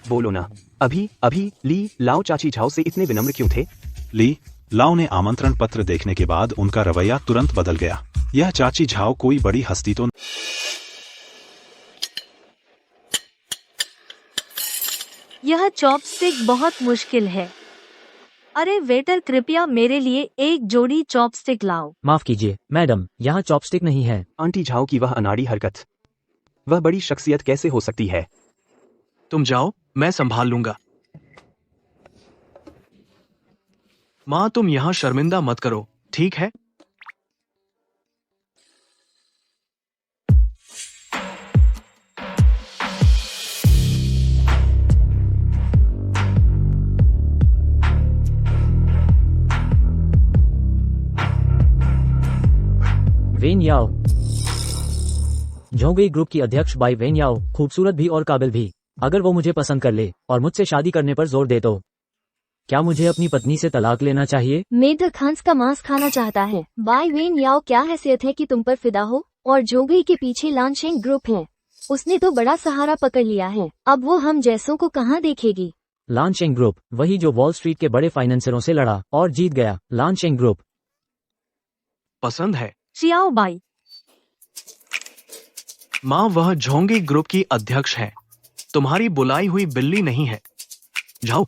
बोलो ना। अभी अभी ली लाओ चाची झाओ से इतने विनम्र क्यों थे? ली लाओ ने आमंत्रण पत्र देखने के बाद उनका रवैया तुरंत बदल गया। यह चाची झाओ कोई बड़ी हस्ती तो यह चॉपस्टिक बहुत मुश्किल है। अरे वेटर, कृपया मेरे लिए एक जोड़ी चॉपस्टिक लाओ। माफ कीजिए मैडम, यहाँ चॉपस्टिक नहीं है। आंटी झाओ की वह अनाड़ी हरकत, वह बड़ी शख्सियत कैसे हो सकती है? तुम जाओ, मैं संभाल लूंगा। माँ, तुम यहाँ शर्मिंदा मत करो, ठीक है? वेन याओ, झोंगई ग्रुप की अध्यक्ष बाई वेन याओ खूबसूरत भी और काबिल भी। अगर वो मुझे पसंद कर ले और मुझसे शादी करने पर जोर दे तो क्या मुझे अपनी पत्नी से तलाक लेना चाहिए? मेडर खांस का मांस खाना चाहता है। बाय वेन याओ, क्या हैसियत है कि तुम पर फिदा हो? और जोगई के पीछे लानशेंग ग्रुप है, उसने तो बड़ा सहारा पकड़ लिया है। अब वो हम जैसों को कहाँ देखेगी? लानशेंग ग्रुप, वही जो वॉल स्ट्रीट के बड़े फाइनेंसरों से लड़ा और जीत गया। लानशेंग ग्रुप पसंद है। Chiao by. माँ, वह झोंगी ग्रुप की अध्यक्ष है, तुम्हारी बुलाई हुई बिल्ली नहीं है। जाओ।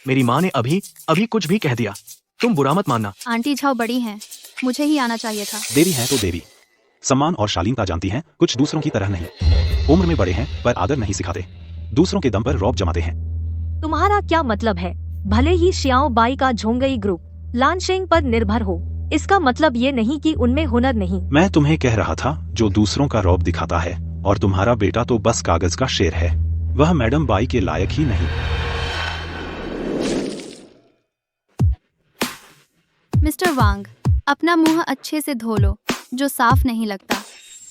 मेरी माँ ने अभी अभी कुछ भी कह दिया, तुम बुरा मत मानना। आंटी झाओ बड़ी हैं, मुझे ही आना चाहिए था। देवी है तो देवी, सम्मान और शालीनता जानती हैं, कुछ दूसरों की तरह नहीं। उम्र में बड़े हैं पर आदर नहीं सिखाते, दूसरों के दम पर रौब जमाते हैं। तुम्हारा क्या मतलब है? भले ही शियाओ बाई का झोंगई ग्रुप लानशेंग पर निर्भर हो, इसका मतलब ये नहीं कि उनमें हुनर नहीं। मैं तुम्हें कह रहा था, जो दूसरों का रौब दिखाता है, और तुम्हारा बेटा तो बस कागज का शेर है, वह मैडम बाई के लायक ही नहीं। मिस्टर वांग, अपना मुंह अच्छे से धो लो, जो साफ नहीं लगता।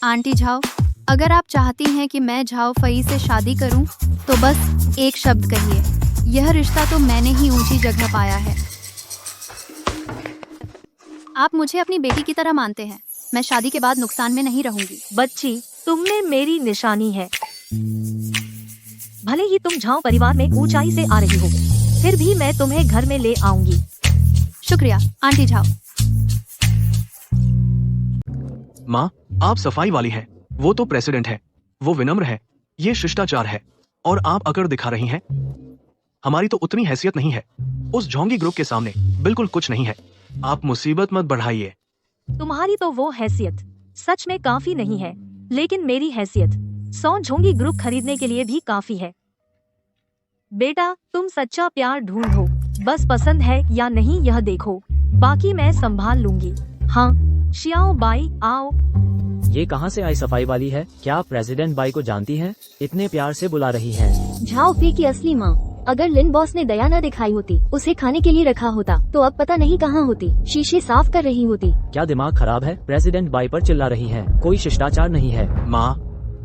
आंटी झाओ, अगर आप चाहती हैं कि मैं झाओ फई से शादी करूं, तो बस एक शब्द कहिए। यह रिश्ता तो मैंने ही ऊंची जगह पाया है। आप मुझे अपनी बेटी की तरह मानते हैं, मैं शादी के बाद नुकसान में नहीं रहूंगी। बच्ची, तुमने मेरी निशानी है। भले ही तुम झाओ परिवार में ऊंचाई से आ रही हो, फिर भी मैं तुम्हें घर में ले आऊंगी। शुक्रिया आंटी झाओ। माँ, आप सफाई वाली हैं, वो तो प्रेसिडेंट है, वो विनम्र है, ये शिष्टाचार है, और आप अकड़ दिखा रही हैं। हमारी तो उतनी हैसियत नहीं है, उस झोंगी ग्रुप के सामने बिल्कुल कुछ नहीं है। आप मुसीबत मत बढ़ाइए। तुम्हारी तो वो हैसियत सच में काफी नहीं है, लेकिन मेरी हैसियत 100 झोंगी ग्रुप खरीदने के लिए भी काफी है। बेटा, तुम सच्चा प्यार ढूंढो, बस पसंद है या नहीं यह देखो, बाकी मैं संभाल लूंगी। हाँ शियाओ बाई, आओ। ये कहाँ से आई सफाई वाली है? क्या आप प्रेसिडेंट बाई को जानती हैं? इतने प्यार से बुला रही हैं। झाओ फी की असली माँ। अगर लिन बॉस ने दया न दिखाई होती, उसे खाने के लिए रखा होता, तो अब पता नहीं कहाँ होती, शीशे साफ कर रही होती। क्या दिमाग खराब है? प्रेसिडेंट बाई पर चिल्ला रही हैं, कोई शिष्टाचार नहीं है। माँ,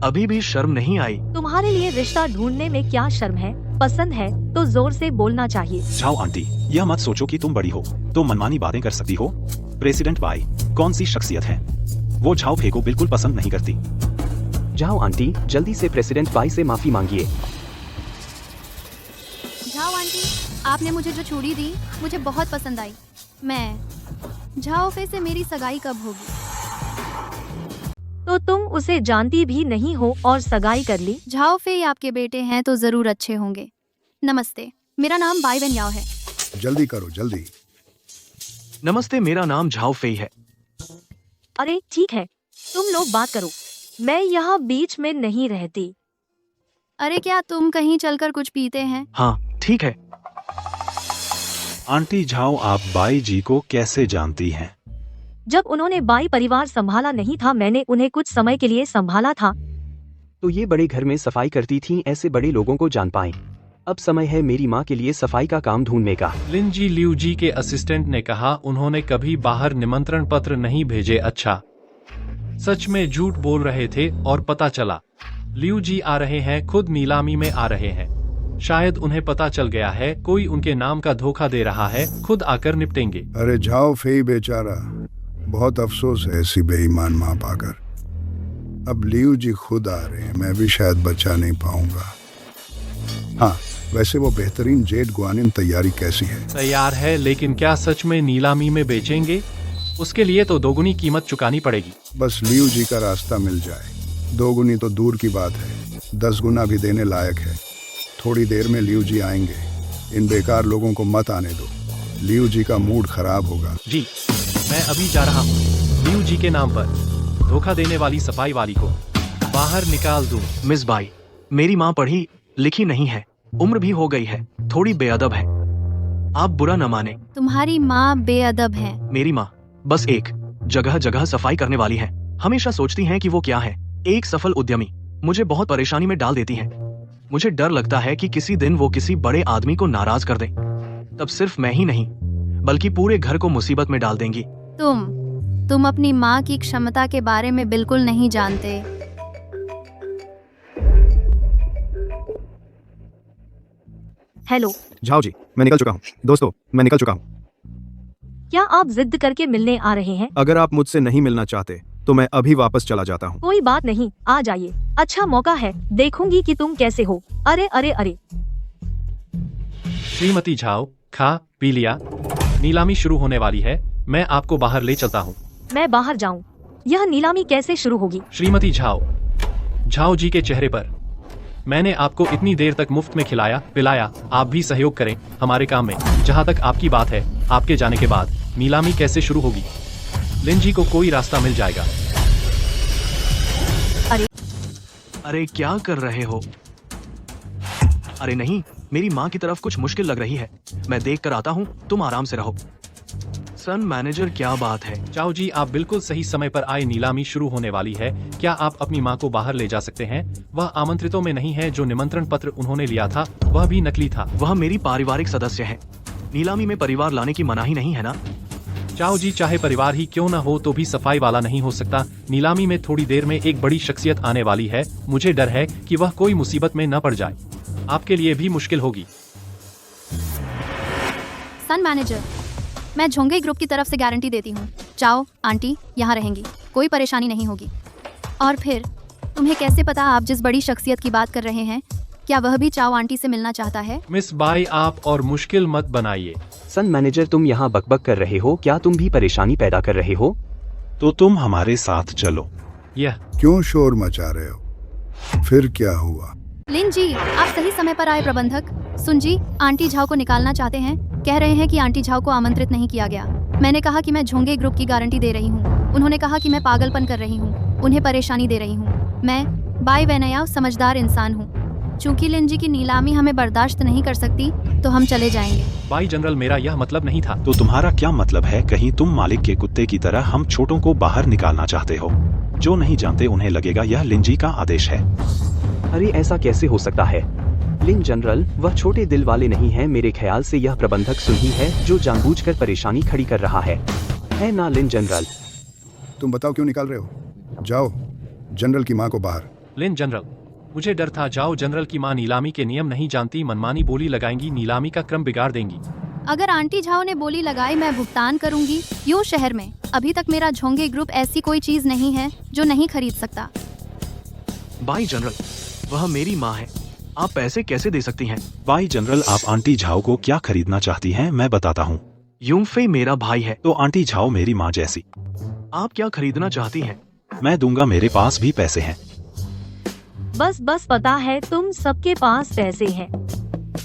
अभी भी शर्म नहीं आई? तुम्हारे लिए रिश्ता ढूंढने में क्या शर्म है? पसंद है तो जोर से बोलना चाहिए। जाओ आंटी, यह मत सोचो कि तुम बड़ी हो तो मनमानी बातें कर सकती हो। प्रेसिडेंट बाई कौन सी शख्सियत है? वो झाओ फे को बिल्कुल पसंद नहीं करती। जाओ आंटी, जल्दी से प्रेसिडेंट बाई से माफी मांगिए। झाओ आंटी, आपने मुझे जो चूड़ी दी मुझे बहुत पसंद आई। मैं झाओ फे से मेरी सगाई कब होगी? तो तुम उसे जानती भी नहीं हो और सगाई कर ली? झाओ फे आपके बेटे हैं तो जरूर अच्छे होंगे। नमस्ते, मेरा नाम बाई वेन याओ है। जल्दी करो जल्दी। नमस्ते, मेरा नाम झाओ फेई है। अरे ठीक है, तुम लोग बात करो, मैं यहाँ बीच में नहीं रहती। अरे क्या तुम कहीं चलकर कुछ पीते हैं? हाँ ठीक है। आंटी झाओ, आप बाई जी को कैसे जानती हैं? जब उन्होंने बाई परिवार संभाला नहीं था, मैंने उन्हें कुछ समय के लिए संभाला था। तो ये बड़े घर में सफाई करती थीं, ऐसे बड़े लोगों को जान पाएं। अब समय है मेरी माँ के लिए सफाई का काम ढूंढने का। लिनजी लियूजी के असिस्टेंट ने कहा, उन्होंने कभी बाहर निमंत्रण पत्र नहीं भेजे। अच्छा, सच में झूठ बोल रहे थे और पता चला। लियूजी आ रहे हैं, खुद नीलामी में आ रहे हैं। शायद उन्हें पता चल गया है कोई उनके नाम का धोखा दे रहा है, खुद आकर निपटेंगे। अरे झाओ फेई बेचारा, बहुत अफसोस है ऐसी बेईमान माँ पाकर। अब लियू जी खुद आ रहे हैं, मैं भी शायद बचा नहीं पाऊंगा। हाँ, वैसे वो बेहतरीन जेड गुआनिन तैयारी कैसी है? तैयार है, लेकिन क्या सच में नीलामी में बेचेंगे? उसके लिए तो दोगुनी कीमत चुकानी पड़ेगी। बस लियू जी का रास्ता मिल जाए। 2 गुनी तो दूर की बात है, 10 गुना भी देने लायक है। थोड़ी देर में लियू जी आएंगे। इन बेकार लोगों को मत आने दो, लियू जी का मूड खराब होगा। जी, मैं अभी जा रहा हूँ। लियू जी के नाम पर धोखा देने वाली सफाई वाली को बाहर निकाल दूं। मिस बाई, मेरी माँ पढ़ी लिखी नहीं है, उम्र भी हो गई है, थोड़ी बेअदब है। आप बुरा न माने। तुम्हारी माँ बेअदब है। मेरी माँ बस एक जगह जगह सफाई करने वाली है। हमेशा सोचती हैं कि वो क्या है, एक सफल उद्यमी। मुझे बहुत परेशानी में डाल देती हैं। मुझे डर लगता है कि किसी दिन वो किसी बड़े आदमी को नाराज कर दे, तब सिर्फ मैं ही नहीं बल्कि पूरे घर को मुसीबत में डाल देंगी। तुम अपनी माँ की क्षमता के बारे में बिल्कुल नहीं जानते। हेलो, झाओ जी, मैं निकल चुका हूँ। दोस्तों, मैं निकल चुका हूँ। क्या आप जिद करके मिलने आ रहे हैं? अगर आप मुझसे नहीं मिलना चाहते तो मैं अभी वापस चला जाता हूँ। कोई बात नहीं, आ जाइए। अच्छा मौका है, देखूंगी कि तुम कैसे हो। अरे अरे अरे, श्रीमती झाओ, खा पी लिया? नीलामी शुरू होने वाली है, मैं आपको बाहर ले चलता हूँ। मैं बाहर जाऊं? यह नीलामी कैसे शुरू होगी? श्रीमती झाओ, झाओ जी के चेहरे पर मैंने आपको इतनी देर तक मुफ्त में खिलाया पिलाया, आप भी सहयोग करें हमारे काम में। जहाँ तक आपकी बात है, आपके जाने के बाद नीलामी कैसे शुरू होगी? लिन जी को कोई रास्ता मिल जाएगा। अरे क्या कर रहे हो? अरे नहीं, मेरी माँ की तरफ कुछ मुश्किल लग रही है। मैं देख कर आता हूँ, तुम आराम से रहो। सन मैनेजर, क्या बात है? चाओ जी, आप बिल्कुल सही समय पर आए। नीलामी शुरू होने वाली है। क्या आप अपनी माँ को बाहर ले जा सकते हैं? वह आमंत्रितों में नहीं है। जो निमंत्रण पत्र उन्होंने लिया था वह भी नकली था। वह मेरी पारिवारिक सदस्य है। नीलामी में परिवार लाने की मनाही नहीं है ना? चाओ जी, चाहे परिवार ही क्यों न हो तो भी सफाई वाला नहीं हो सकता। नीलामी में थोड़ी देर में एक बड़ी शख्सियत आने वाली है। मुझे डर है कि वह कोई मुसीबत में न पड़ जाए। आपके लिए भी मुश्किल होगी। सन मैनेजर, मैं झोंगे ग्रुप की तरफ से गारंटी देती हूँ, चाओ आंटी यहाँ रहेंगी, कोई परेशानी नहीं होगी। और फिर तुम्हें कैसे पता आप जिस बड़ी शख्सियत की बात कर रहे हैं, क्या वह भी चाओ आंटी से मिलना चाहता है? मिस बाई, आप और मुश्किल मत बनाइए। सन मैनेजर, तुम यहाँ बकबक कर रहे हो? क्या तुम भी परेशानी पैदा कर रहे हो? तो तुम हमारे साथ चलो। यह क्यों शोर मचा रहे हो? फिर क्या हुआ? लिन जी, आप सही समय पर आए। प्रबंधक सुन जी, आंटी झाओ को निकालना चाहते हैं। कह रहे हैं कि आंटी झाओ को आमंत्रित नहीं किया गया। मैंने कहा कि मैं झोंगे ग्रुप की गारंटी दे रही हूँ। उन्होंने कहा कि मैं पागलपन कर रही हूँ, उन्हें परेशानी दे रही हूँ। मैं बाई वेनयाओ समझदार इंसान हूँ। चूंकि लिन जी की नीलामी हमें बर्दाश्त नहीं कर सकती, तो हम चले जाएंगे। बाई जनरल, मेरा यह मतलब नहीं था। तो तुम्हारा क्या मतलब है? कहीं तुम मालिक के कुत्ते की तरह हम छोटों को बाहर निकालना चाहते हो? जो नहीं जानते उन्हें लगेगा यह लिन जी का आदेश है। अरे ऐसा कैसे हो सकता है? लिन जनरल, वह छोटे दिल वाले नहीं हैं। मेरे ख्याल से यह प्रबंधक सुन ही है जो जानबूझकर परेशानी खड़ी कर रहा है ना लिन जनरल? तुम बताओ क्यों निकाल रहे हो? जाओ जनरल की माँ को बाहर। लिन जनरल, मुझे डर था। जाओ जनरल की माँ नीलामी के नियम नहीं जानती, मनमानी बोली लगाएंगी, नीलामी का क्रम बिगाड़ देंगी। अगर आंटी झाओ ने बोली लगाई, मैं भुगतान करूंगी। यूं शहर में अभी तक मेरा झोंगे ग्रुप ऐसी कोई चीज नहीं है जो नहीं खरीद सकता। बाई जनरल, वह मेरी माँ है, आप पैसे कैसे दे सकती हैं? बाई जनरल, आप आंटी झाओ को क्या खरीदना चाहती हैं? मैं बताता हूँ। यूंफे मेरा भाई है। तो आंटी झाओ मेरी माँ जैसी। आप क्या खरीदना चाहती हैं? मैं दूंगा, मेरे पास भी पैसे हैं। बस पता है तुम सबके पास पैसे हैं,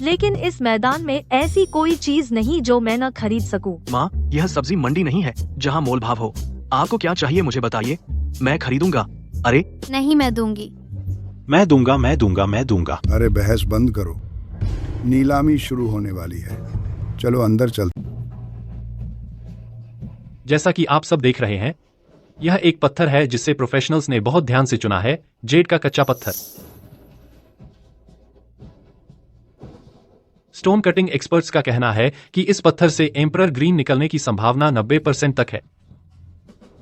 लेकिन इस मैदान में ऐसी कोई चीज नहीं जो मैं न खरीद सकूं। माँ, यह सब्जी मंडी नहीं है जहाँ मोल भाव हो। आपको क्या चाहिए मुझे बताइए, मैं खरीदूंगा। अरे नहीं, मैं दूंगी। मैं दूंगा, मैं दूंगा, मैं दूंगा। अरे बहस बंद करो, नीलामी शुरू होने वाली है। चलो अंदर चल। जैसा कि आप सब देख रहे हैं, यह एक पत्थर है जिसे प्रोफेशनल्स ने बहुत ध्यान से चुना है। जेड का कच्चा पत्थर। स्टोन कटिंग एक्सपर्ट्स का कहना है कि इस पत्थर से एम्परर ग्रीन निकलने की संभावना 90% तक है।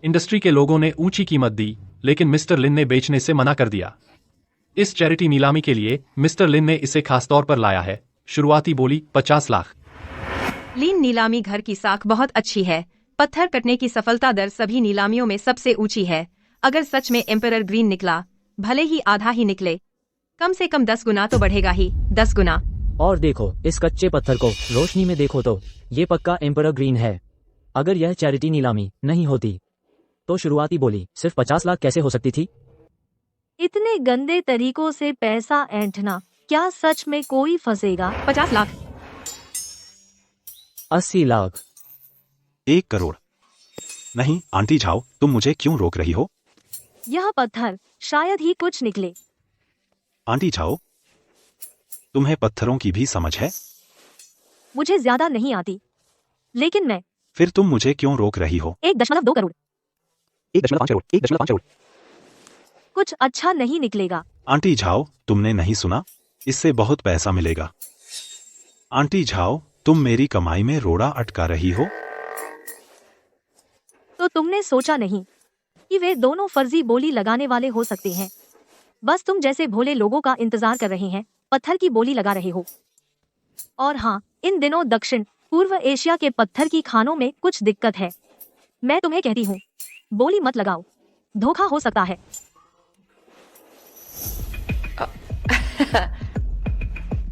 इंडस्ट्री के लोगों ने ऊंची कीमत दी, लेकिन मिस्टर लिन ने बेचने से मना कर दिया। इस चैरिटी नीलामी के लिए मिस्टर लिन ने इसे खासतौर पर लाया है। शुरुआती बोली 50 लाख। लीन नीलामी घर की साख बहुत अच्छी है। पत्थर कटने की सफलता दर सभी नीलामियों में सबसे ऊंची है। अगर सच में एम्परर ग्रीन निकला, भले ही आधा ही निकले, कम से कम 10 गुना तो बढ़ेगा ही, 10 गुना। और देखो इस कच्चे पत्थर को रोशनी में देखो तो ये पक्का एम्परर ग्रीन है। अगर यह चैरिटी नीलामी नहीं होती तो शुरुआती बोली सिर्फ 50 लाख कैसे हो सकती थी? इतने गंदे तरीकों से पैसा ऐंठना, क्या सच में कोई फंसेगा? 50 लाख। 80 लाख। 1 करोड़। नहीं आंटी झाओ, तुम मुझे क्यों रोक रही हो? यह पत्थर शायद ही कुछ निकले। आंटी झाओ, तुम्हें पत्थरों की भी समझ है? मुझे ज्यादा नहीं आती, लेकिन मैं फिर तुम मुझे क्यों रोक रही हो? 1.2 करोड़। 1.5 करोड़, 1.5 करोड़। कुछ अच्छा नहीं निकलेगा। आंटी झाओ, तुमने नहीं सुना? इससे बहुत पैसा मिलेगा। आंटी झाओ, तुम मेरी कमाई में रोड़ा अटका रही हो। तो तुमने सोचा नहीं कि वे दोनों फर्जी बोली लगाने वाले हो सकते हैं? बस तुम जैसे भोले लोगों का इंतजार कर रहे हैं, पत्थर की बोली लगा रहे हो। और हाँ, इन दिनों दक्षिण पूर्व एशिया के पत्थर की खानों में कुछ दिक्कत है। मैं तुम्हें कहती हूँ, बोली मत लगाओ, धोखा हो सकता है।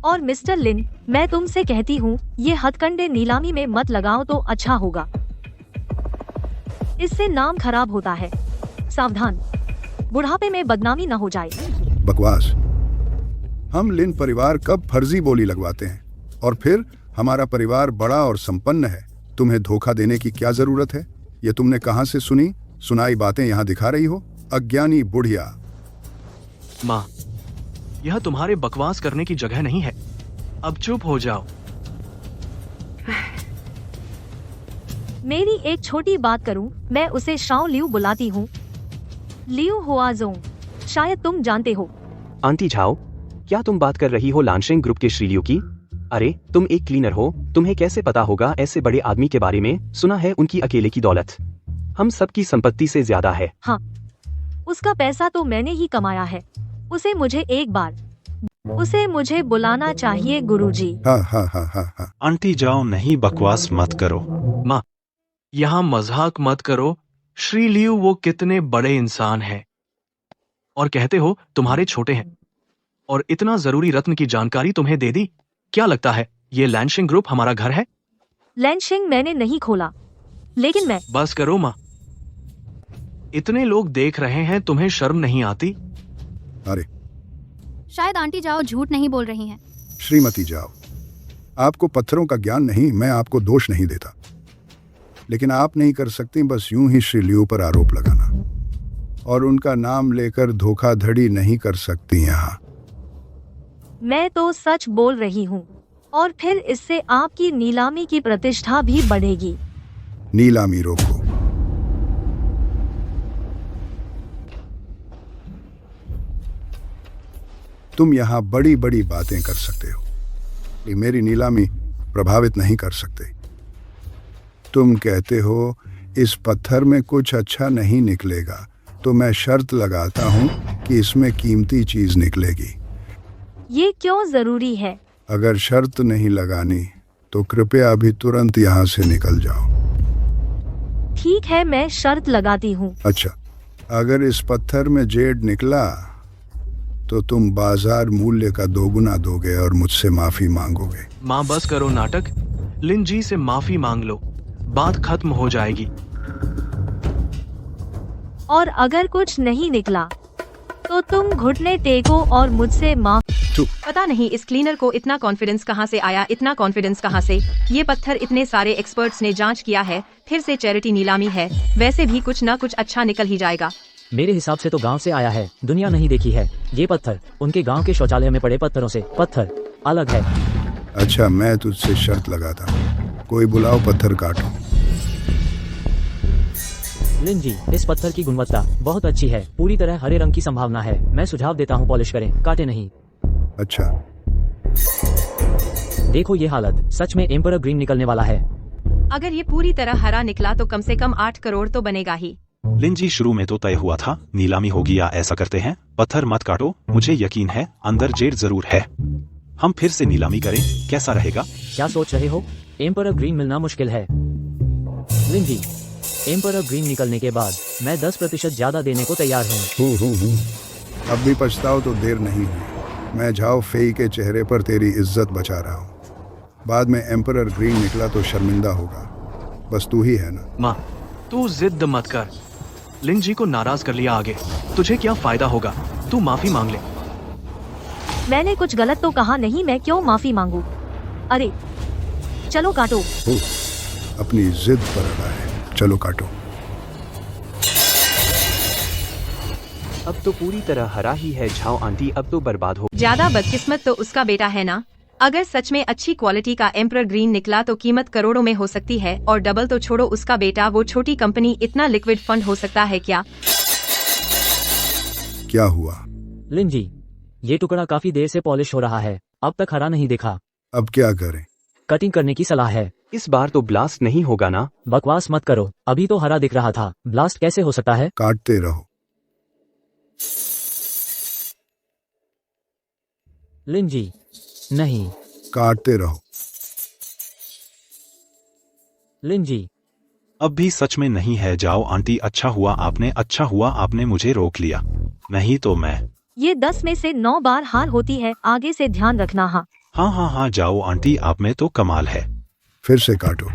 और मिस्टर लिन, मैं तुमसे कहती हूँ, ये हथकंडे नीलामी में मत लगाओ तो अच्छा होगा। इससे नाम खराब होता है। सावधान, बुढ़ापे में बदनामी न हो जाए। बकवास। हम लिन परिवार कब फर्जी बोली लगवाते हैं? और फिर हमारा परिवार बड़ा और संपन्न है। तुम्हें धोखा देने की क्या जरूरत है? ये तुमने कहां से सुनाई बातें यहाँ दिखा रही हो? अज्ञानी बुढ़िया। माँ, यह तुम्हारे बकवास करने की जगह नहीं है। अब चुप हो जाओ। मेरी एक छोटी बात करूं, मैं उसे शाओ लियू बुलाती हूँ। लियू हुआजोंग, शायद तुम जानते हो। आंटी झाओ, क्या तुम बात कर रही हो लानशेंग ग्रुप के श्रीलियू की? अरे तुम एक क्लीनर हो, तुम्हें कैसे पता होगा ऐसे बड़े आदमी के बारे में? सुना है उनकी अकेले की दौलत हम सबकी संपत्ति से ज्यादा है। हाँ, उसका पैसा तो मैंने ही कमाया है। उसे मुझे बुलाना चाहिए गुरुजी। हाँ। आंटी जाओ, नहीं बकवास मत करो। माँ, यहाँ मजाक मत करो। श्री लियू वो कितने बड़े इंसान हैं और कहते हो तुम्हारे छोटे हैं, और इतना जरूरी रत्न की जानकारी तुम्हें दे दी। क्या लगता है ये लैनशिंग ग्रुप हमारा घर है? लैनशिंग मैंने नहीं खोला, लेकिन मैं। बस करो माँ, इतने लोग देख रहे हैं, तुम्हें शर्म नहीं आती? अरे शायद आंटी जाओ झूठ नहीं बोल रही हैं। श्रीमती जाओ, आपको पत्थरों का ज्ञान नहीं, मैं आपको दोष नहीं देता, लेकिन आप नहीं कर सकती बस यूं ही श्री लियू पर आरोप लगाना, और उनका नाम लेकर धोखाधड़ी नहीं कर सकती यहाँ। मैं तो सच बोल रही हूँ, और फिर इससे आपकी नीलामी की प्रतिष्ठा भी बढ़ेगी। नीलामी रोको। तुम यहाँ बड़ी बड़ी बातें कर सकते हो, ये मेरी नीलामी प्रभावित नहीं कर सकते। तुम कहते हो इस पत्थर में कुछ अच्छा नहीं निकलेगा, तो मैं शर्त लगाता हूँ कि इसमें कीमती चीज निकलेगी। ये क्यों जरूरी है? अगर शर्त नहीं लगानी तो कृपया अभी तुरंत यहाँ से निकल जाओ। ठीक है, मैं शर्त लगाती हूँ। अच्छा, अगर इस पत्थर में जेड निकला तो तुम बाजार मूल्य का 2 गुना दोगे और मुझसे माफी मांगोगे। माँ बस करो नाटक, लिन जी से माफी मांग लो, बात खत्म हो जाएगी। और अगर कुछ नहीं निकला तो तुम घुटने टेको और मुझसे पता नहीं इस क्लीनर को इतना कॉन्फिडेंस कहाँ से आया, इतना कॉन्फिडेंस कहाँ से? ये पत्थर इतने सारे एक्सपर्ट्स ने जांच किया है, फिर से चैरिटी नीलामी है, वैसे भी कुछ ना कुछ अच्छा निकल ही जाएगा। मेरे हिसाब से तो गांव से आया है, दुनिया नहीं देखी है। ये पत्थर उनके गांव के शौचालय में पड़े पत्थरों से पत्थर अलग है। अच्छा, मैं तुझसे शर्त लगाता हूँ, कोई बुलाओ, पत्थर काटो। लिन जी, इस पत्थर की गुणवत्ता बहुत अच्छी है, पूरी तरह हरे रंग की संभावना है। मैं सुझाव देता हूँ पॉलिश करें, काटे नहीं। अच्छा, देखो ये हालत, सच में एम्परर ग्रीन निकलने वाला है। अगर ये पूरी तरह हरा निकला तो कम से कम 8 करोड़ तो बनेगा ही। लिन जी, शुरू में तो तय हुआ था नीलामी होगी, या ऐसा करते हैं पत्थर मत काटो, मुझे यकीन है अंदर जेड जरूर है। हम फिर से नीलामी करें, कैसा रहेगा? क्या सोच रहे हो? एम्परर ग्रीन मिलना मुश्किल है। लिन जी, एम्परर ग्रीन निकलने के बाद मैं 10% ज्यादा देने को तैयार हूँ। अब भी पछताओ तो देर नहीं हुई। मैं झाओ फेई के चेहरे पर तेरी इज्जत बचा रहा हूँ। बाद में एम्परर ग्रीन निकला तो शर्मिंदा होगा। बस तू ही है ना। माँ, तू जिद मत कर। लिन जी को नाराज कर लिया आगे, तुझे क्या फायदा होगा? तू माफी मांग ले। मैंने कुछ गलत तो कहा नहीं, मैं क्यों माफी मांगू? अरे चलो काटो। हो, अपनी जिद पर अड़ा है, चलो काटो। अब तो पूरी तरह हरा ही है झाओ आंटी, अब तो बर्बाद हो। ज्यादा बदकिस्मत तो उसका बेटा है ना। अगर सच में अच्छी क्वालिटी का एम्परर ग्रीन निकला तो कीमत करोड़ों में हो सकती है, और डबल तो छोड़ो उसका बेटा, वो छोटी कंपनी, इतना लिक्विड फंड हो सकता है क्या? क्या हुआ? लिन जी, ये टुकड़ा काफी देर से पॉलिश हो रहा है, अब तक हरा नहीं दिखा। अब क्या करें? कटिंग करने की सलाह है। इस बार तो ब्लास्ट नहीं होगा ना? बकवास मत करो, अभी तो हरा दिख रहा था, ब्लास्ट कैसे हो सकता है? काटते रहो। लिन जी, नहीं। काटते रहो। लिन जी, अब भी सच में नहीं है। जाओ आंटी, अच्छा हुआ आपने मुझे रोक लिया, नहीं तो मैं। ये 10 में से 9 बार हार होती है, आगे से ध्यान रखना। हाँ, जाओ आंटी, आप में तो कमाल है। फिर से काटो।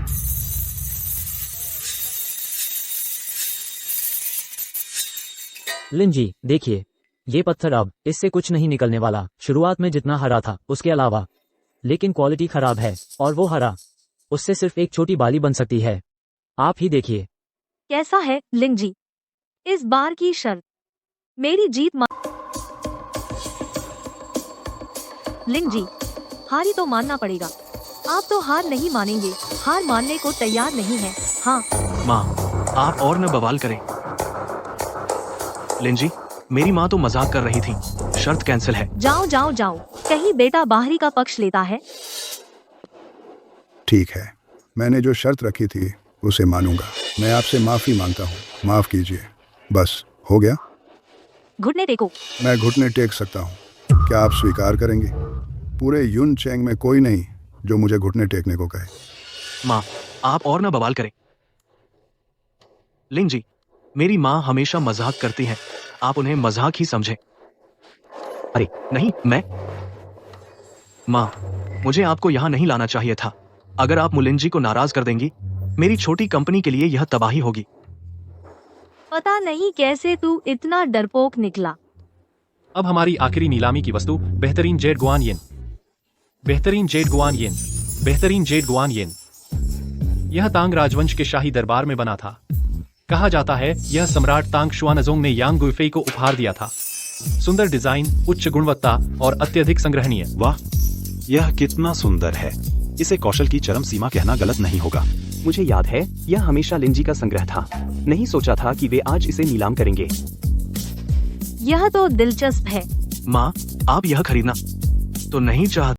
लिन जी, देखिए, ये पत्थर अब इससे कुछ नहीं निकलने वाला। शुरुआत में जितना हरा था उसके अलावा, लेकिन क्वालिटी खराब है, और वो हरा, उससे सिर्फ एक छोटी बाली बन सकती है। आप ही देखिए। कैसा है लिन जी? इस बार की शर्त मेरी जीत लिन जी, हारी तो मानना पड़ेगा। आप तो हार नहीं मानेंगे, हार मानने को तैयार नहीं है। हाँ माँ, आप और न बवाल करें। लिन जी, मेरी माँ तो मजाक कर रही थी, शर्त कैंसिल है। जाओ, कहीं बेटा बाहरी का पक्ष लेता है। ठीक है, मैंने जो शर्त रखी थी उसे मानूंगा। मैं आपसे माफी मांगता हूँ, माफ कीजिए। बस हो गया? घुटने टेको। मैं घुटने टेक सकता हूँ, क्या आप स्वीकार करेंगे? पूरे युन चैंग में कोई नहीं जो मुझे घुटने टेकने को कहे। माँ, आप और न बवाल करें। लिन जी, मेरी माँ हमेशा मजाक करती हैं, आप उन्हें मजाक ही समझें। अरे नहीं, मैं। माँ, मुझे आपको यहाँ नहीं लाना चाहिए था। अगर आप मुलिन जी को नाराज कर देंगी, मेरी छोटी कंपनी के लिए यह तबाही होगी। पता नहीं कैसे तू इतना डरपोक निकला। अब हमारी आखिरी नीलामी की वस्तु बेहतरीन जेड गुआन येन। यह तांग राजवंश के शाही दरबार में बना था। कहा जाता है यह सम्राट तांग शुआनजोंग ने यांग गुइफेई को उपहार दिया था। सुंदर डिजाइन, उच्च गुणवत्ता और अत्यधिक संग्रहणीय। वाह, यह कितना सुंदर है। इसे कौशल की चरम सीमा कहना गलत नहीं होगा। मुझे याद है, यह हमेशा लिंजी का संग्रह था। नहीं सोचा था कि वे आज इसे नीलाम करेंगे। यह तो दिलचस्प है। माँ, आप यह खरीदना तो नहीं चाहते?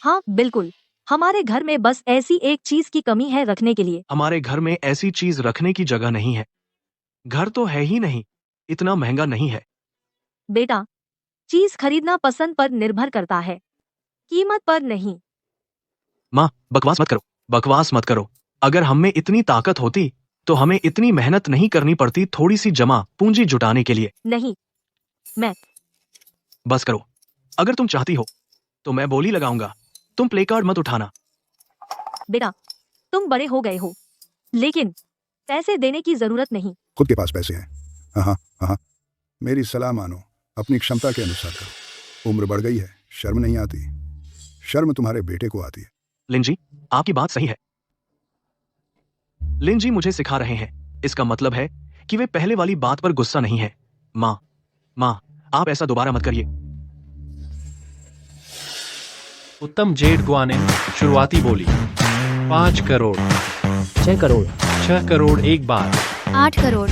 हाँ बिल्कुल, हमारे घर में बस ऐसी एक चीज की कमी है रखने के लिए। हमारे घर में ऐसी चीज रखने की जगह नहीं है। घर तो है ही नहीं, इतना महंगा नहीं है। बेटा, चीज खरीदना पसंद पर निर्भर करता है, कीमत पर नहीं। माँ, बकवास मत करो। अगर हम में इतनी ताकत होती तो हमें इतनी मेहनत नहीं करनी पड़ती थोड़ी सी जमा पूंजी जुटाने के लिए। नहीं, मैं। बस करो, अगर तुम चाहती हो तो मैं बोली लगाऊंगा। तुम प्ले कार्ड मत उठाना। बेटा, तुम बड़े हो गए हो, लेकिन पैसे देने की जरूरत नहीं। खुद के पास पैसे हैं। हाँ, मेरी सलाह मानो, अपनी क्षमता के अनुसार करो। उम्र बढ़ गई है, शर्म नहीं आती। शर्म तुम्हारे बेटे को आती है। लिन जी, आपकी बात सही है। लिन जी मुझे सिखा रहे हैं, इसका मतलब है कि वे पहले वाली बात पर गुस्सा नहीं है। माँ, आप ऐसा दोबारा मत करिए। उत्तम जेड गुआनिन शुरुआती बोली 5 करोड़, 6 करोड़, 6 करोड़ एक बार, 8 करोड़।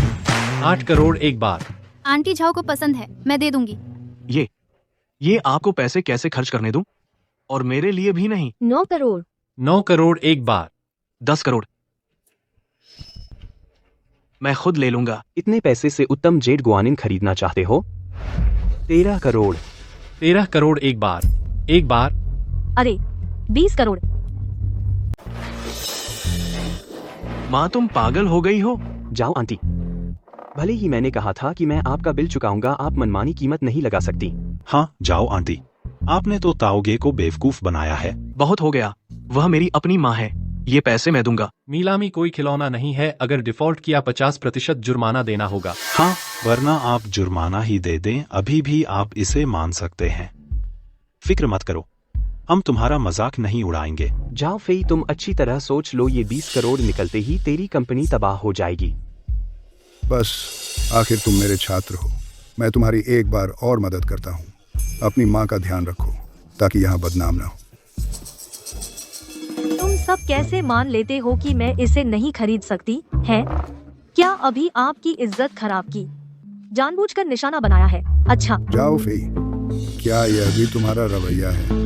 8 करोड़ एक बार। आंटी झाओ को पसंद है, मैं दे दूंगी। ये आपको पैसे कैसे खर्च करने दूं? और मेरे लिए भी नहीं। 9 करोड़। 9 करोड़ एक बार। 10 करोड़। मैं खुद ले लूंगा। इतने पैसे से उत्तम जेड गुआनिन खरीदना चाहते हो? 13 करोड़। 13 करोड़ एक बार। एक बार। अरे 20 करोड़। माँ, तुम पागल हो गई हो? जाओ आंटी, भले ही मैंने कहा था कि मैं आपका बिल चुकाऊंगा, आप मनमानी कीमत नहीं लगा सकती। हाँ जाओ आंटी, आपने तो ताओगे को बेवकूफ बनाया है। बहुत हो गया, वह मेरी अपनी माँ है, ये पैसे मैं दूंगा। नीलामी कोई खिलौना नहीं है, अगर डिफॉल्ट किया 50% जुर्माना देना होगा। हाँ, वरना आप जुर्माना ही दे दें, अभी भी आप इसे मान सकते हैं। फिक्र मत करो, हम तुम्हारा मजाक नहीं उड़ाएंगे। जाओ फेई, तुम अच्छी तरह सोच लो, ये 20 करोड़ निकलते ही तेरी कंपनी तबाह हो जाएगी। बस, आखिर तुम मेरे छात्र हो, मैं तुम्हारी एक बार और मदद करता हूँ। अपनी माँ का ध्यान रखो ताकि यहाँ बदनाम ना हो। तुम सब कैसे मान लेते हो कि मैं इसे नहीं खरीद सकती है? क्या अभी आपकी इज्जत खराब की? जानबूझकर निशाना बनाया है? अच्छा, जाओ फेई, क्या यह भी तुम्हारा रवैया है?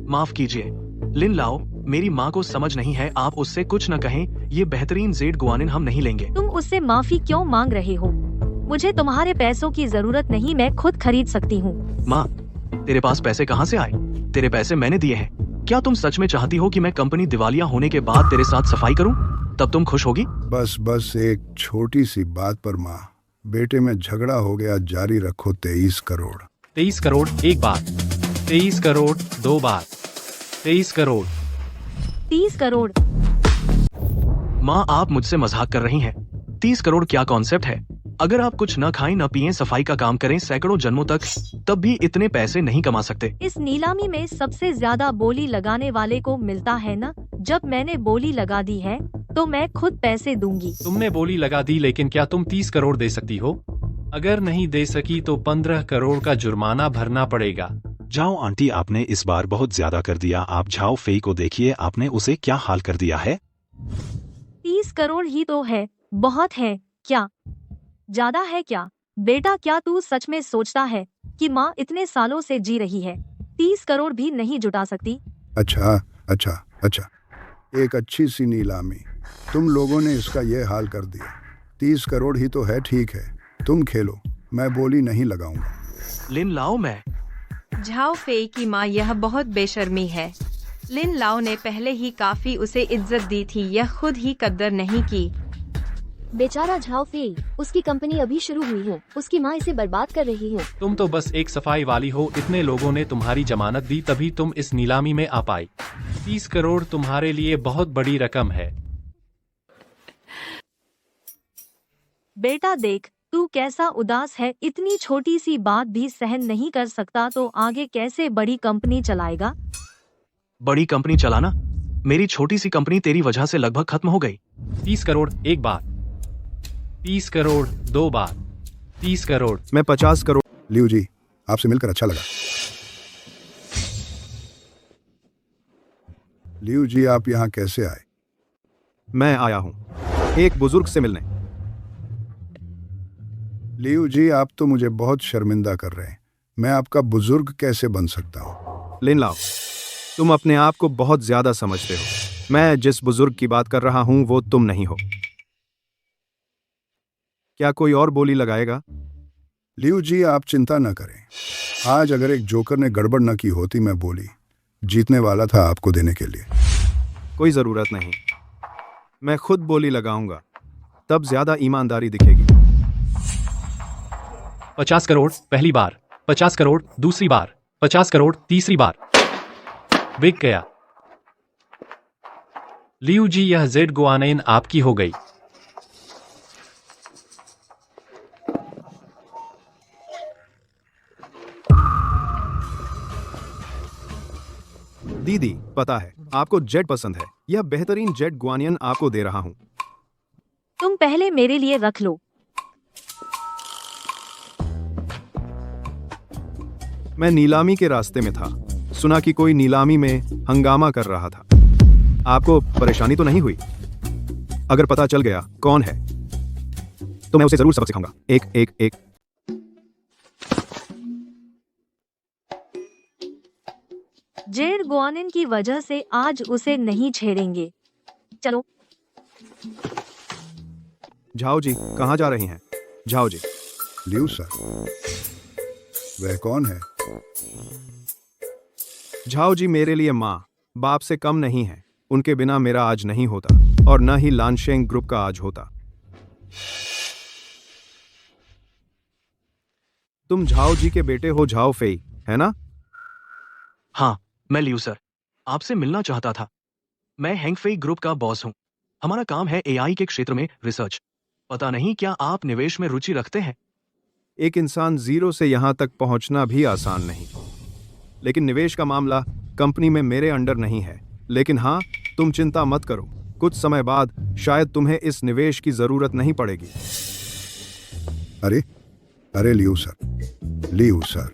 माफ कीजिए लिन लाओ, मेरी माँ को समझ नहीं है, आप उससे कुछ न कहें, ये बेहतरीन जेड गुआनिन हम नहीं लेंगे। तुम उससे माफी क्यों मांग रहे हो? मुझे तुम्हारे पैसों की जरूरत नहीं, मैं खुद खरीद सकती हूँ। माँ, तेरे पास पैसे कहाँ से आए? तेरे पैसे मैंने दिए हैं। क्या तुम सच में चाहती हो कि मैं कंपनी दिवालिया होने के बाद तेरे साथ सफाई करूँ? तब तुम खुश होगी? बस एक छोटी सी बात पर माँ बेटे में झगड़ा हो गया, जारी रखो। 23 करोड़। 23 करोड़ एक बार, 23 करोड़ दो बार, 23 करोड़। 30 करोड़। माँ, आप मुझसे मजाक कर रही हैं। 30 करोड़ क्या कॉन्सेप्ट है? अगर आप कुछ न खाएं न पिएं, सफाई का काम करें सैकड़ों जन्मों तक, तब भी इतने पैसे नहीं कमा सकते। इस नीलामी में सबसे ज्यादा बोली लगाने वाले को मिलता है ना? जब मैंने बोली लगा दी है तो मैं खुद पैसे दूंगी। तुमने बोली लगा दी, लेकिन क्या तुम 30 करोड़ दे सकती हो? अगर नहीं दे सकी तो 15 करोड़ का जुर्माना भरना पड़ेगा। जाओ आंटी, आपने इस बार बहुत ज्यादा कर दिया। आप झाओ फेई को देखिए, आपने उसे क्या हाल कर दिया है। 30 करोड़ ही तो है, बहुत है क्या? ज्यादा है क्या? बेटा, क्या तू सच में सोचता है कि माँ इतने सालों से जी रही है 30 करोड़ भी नहीं जुटा सकती? अच्छा, एक अच्छी सी नीलामी, तुम लोगों ने इसका ये हाल कर दिया। 30 करोड़ ही तो है, ठीक है, तुम खेलो, मैं बोली नहीं लगाऊंगा। लिन लाओ, मैं झाओ फेई की माँ, यह बहुत बेशर्मी है। लिन लाओ ने पहले ही काफी उसे इज्जत दी थी, यह खुद ही कद्र नहीं की। बेचारा झाओ फेई, उसकी कंपनी अभी शुरू हुई है, उसकी माँ इसे बर्बाद कर रही है। तुम तो बस एक सफाई वाली हो, इतने लोगों ने तुम्हारी जमानत दी तभी तुम इस नीलामी में आ पाई। 30 करोड़ तुम्हारे लिए बहुत बड़ी रकम है। बेटा देख, तू कैसा उदास है, इतनी छोटी सी बात भी सहन नहीं कर सकता तो आगे कैसे बड़ी कंपनी चलाएगा? बड़ी कंपनी चलाना? मेरी छोटी सी कंपनी तेरी वजह से लगभग खत्म हो गई। 30 करोड़ एक बार, 30 करोड़ दो बार, 30 करोड़। मैं 50 करोड़। लियो जी, आपसे मिलकर अच्छा लगा। लियो जी, आप यहाँ कैसे आए? मैं आया हूँ एक बुजुर्ग से मिलने। लियो जी, आप तो मुझे बहुत शर्मिंदा कर रहे हैं। मैं आपका बुजुर्ग कैसे बन सकता हूँ? लिन लाओ, तुम अपने आप को बहुत ज्यादा समझते हो। मैं जिस बुजुर्ग की बात कर रहा हूँ वो तुम नहीं हो। क्या कोई और बोली लगाएगा? लियो जी, आप चिंता न करें। आज अगर एक जोकर ने गड़बड़ न की होती, मैं बोली जीतने वाला था आपको देने के लिए। कोई जरूरत नहीं, मैं खुद बोली लगाऊंगा, तब ज्यादा ईमानदारी दिखेगी। 50 करोड़ पहली बार, 50 करोड़ दूसरी बार, 50 करोड़ तीसरी बार। बिक गया। लियू जी, यह जेड गुआनिन आपकी हो गई। दीदी, पता है आपको जेड पसंद है, यह बेहतरीन जेड गुआनियन आपको दे रहा हूं। तुम पहले मेरे लिए रख लो। मैं नीलामी के रास्ते में था, सुना कि कोई नीलामी में हंगामा कर रहा था। आपको परेशानी तो नहीं हुई? अगर पता चल गया कौन है तो मैं उसे जरूर सबक सिखाऊंगा। एक जेड गुआनिन की वजह से आज उसे नहीं छेड़ेंगे। चलो। झाओ जी, कहाँ जा रही हैं? झाओ जी। लियू सर, वह कौन है? झाओ जी मेरे लिए माँ बाप से कम नहीं है। उनके बिना मेरा आज नहीं होता और न ही लानशेंग ग्रुप का आज होता। तुम झाओ जी के बेटे हो, झाओ फेई, है ना? हाँ, मैं लियू सर, आपसे मिलना चाहता था। मैं हैंगफेई ग्रुप का बॉस हूँ। हमारा काम है एआई के क्षेत्र में रिसर्च। पता नहीं क्या आप निवेश में रुचि रखते हैं? एक इंसान जीरो से यहां तक पहुंचना भी आसान नहीं, लेकिन निवेश का मामला कंपनी में मेरे अंडर नहीं है। लेकिन हाँ, तुम चिंता मत करो, कुछ समय बाद शायद तुम्हें इस निवेश की जरूरत नहीं पड़ेगी। अरे अरे लियू सर,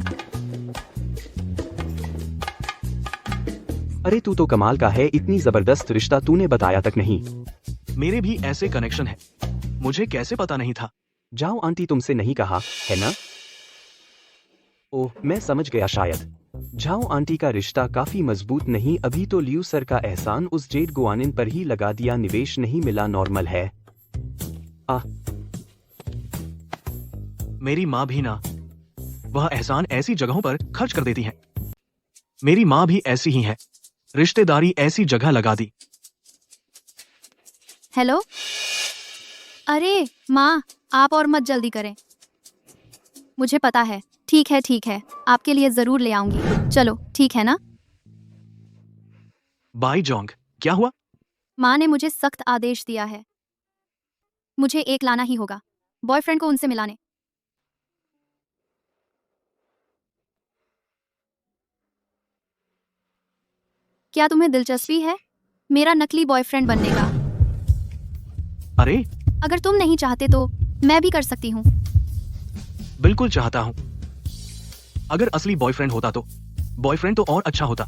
अरे तू तो कमाल का है, इतनी जबरदस्त रिश्ता तूने बताया तक नहीं। मेरे भी ऐसे कनेक्शन है, मुझे कैसे पता नहीं था? जाओ आंटी तुमसे नहीं कहा है ना? ओह मैं समझ गया, शायद झाओ आंटी का रिश्ता काफी मजबूत नहीं। अभी तो लियू सर का एहसान उस जेड गुआनिन पर ही लगा दिया, निवेश नहीं मिला, नॉर्मल है। मेरी माँ भी ना, वह एहसान ऐसी जगहों पर खर्च कर देती है। मेरी माँ भी ऐसी ही है, रिश्तेदारी ऐसी जगह लगा दी। हेलो, अरे माँ, आप और मत जल्दी करें, मुझे पता है। ठीक है, आपके लिए जरूर ले आऊंगी। चलो ठीक है ना? बाई जोंग, क्या हुआ? माँ ने मुझे सख्त आदेश दिया है, मुझे एक लाना ही होगा, बॉयफ्रेंड को उनसे मिलाने। क्या तुम्हें दिलचस्पी है मेरा नकली बॉयफ्रेंड बनने का? अरे अगर तुम नहीं चाहते तो मैं भी कर सकती हूँ। बिल्कुल चाहता हूँ। अगर असली बॉयफ्रेंड होता तो बॉयफ्रेंड तो और अच्छा होता।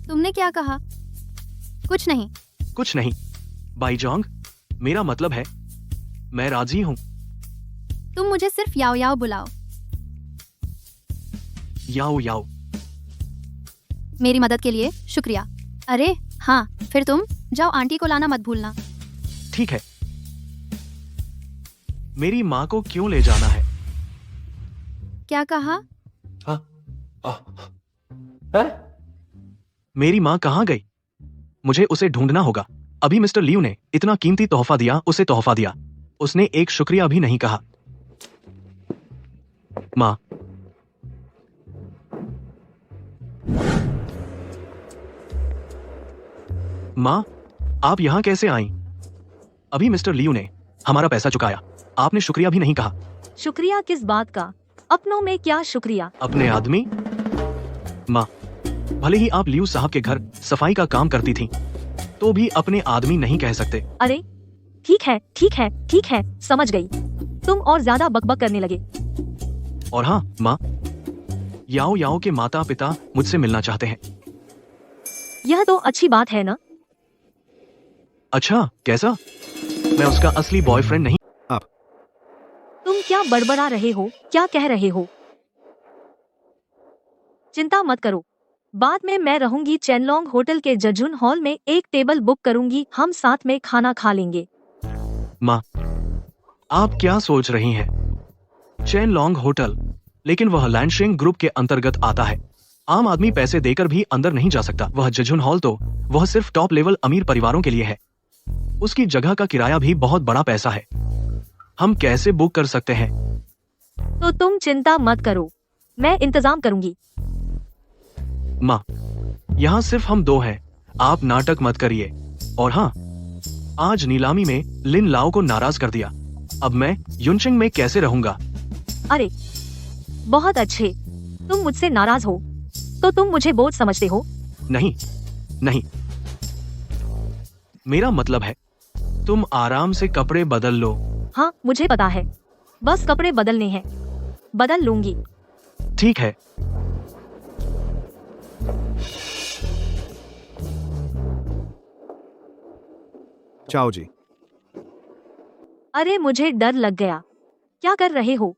तुमने क्या कहा? कुछ नहीं। बाई जोंग, मेरा मतलब है मैं राजी हूँ। तुम मुझे सिर्फ याओ याओ बुलाओ। याओ। मेरी मदद के लिए शुक्रिया। अरे हाँ, फिर तुम जाओ, आंटी को लाना मत भूलना। ठीक है। मेरी माँ को क्यों ले जाना है? क्या कहा? मेरी माँ कहाँ गई? मुझे उसे ढूंढना होगा। अभी मिस्टर लियू ने इतना कीमती तोहफा दिया, उसे तोहफा दिया, उसने एक शुक्रिया भी नहीं कहा। माँ, माँ, आप यहाँ कैसे आईं? अभी मिस्टर लियू ने हमारा पैसा चुकाया, आपने शुक्रिया भी नहीं कहा। शुक्रिया किस बात का? अपनों में क्या शुक्रिया? अपने आदमी? माँ, भले ही आप लियू साहब के घर सफाई का काम करती थीं, तो भी अपने आदमी नहीं कह सकते। अरे ठीक है, समझ गई। तुम और ज्यादा बकबक करने लगे। और हाँ माँ, याओ याओ के माता पिता मुझसे मिलना चाहते हैं। यह तो अच्छी बात है ना? अच्छा, कैसा? मैं उसका असली बॉयफ्रेंड नहीं। तुम क्या बड़बड़ा रहे हो? क्या कह रहे हो? चिंता मत करो, बाद में मैं रहूंगी चेनलोंग होटल के जजुन हॉल में, एक टेबल बुक करूंगी, हम साथ में खाना खा लेंगे। माँ, आप क्या सोच रही हैं? चेनलोंग होटल, लेकिन वह लैंशिंग ग्रुप के अंतर्गत आता है। आम आदमी पैसे देकर भी अंदर नहीं जा सकता। वह जजुन हॉल तो वह सिर्फ टॉप लेवल अमीर परिवारों के लिए है। उसकी जगह का किराया भी बहुत बड़ा पैसा है। हम कैसे बुक कर सकते हैं? तो तुम चिंता मत करो, मैं इंतजाम करूंगी। माँ, यहाँ सिर्फ हम दो हैं, आप नाटक मत करिए। और हाँ, आज नीलामी में लिन लाओ को नाराज कर दिया। अब मैं युनचिंग में कैसे रहूंगा? अरे बहुत अच्छे, तुम मुझसे नाराज हो तो तुम मुझे बोझ समझते हो? नहीं, मेरा मतलब है तुम आराम से कपड़े बदल लो। हाँ मुझे पता है, बस कपड़े बदलने हैं, बदल लूंगी। ठीक है। चाओ जी, अरे मुझे डर लग गया। क्या कर रहे हो?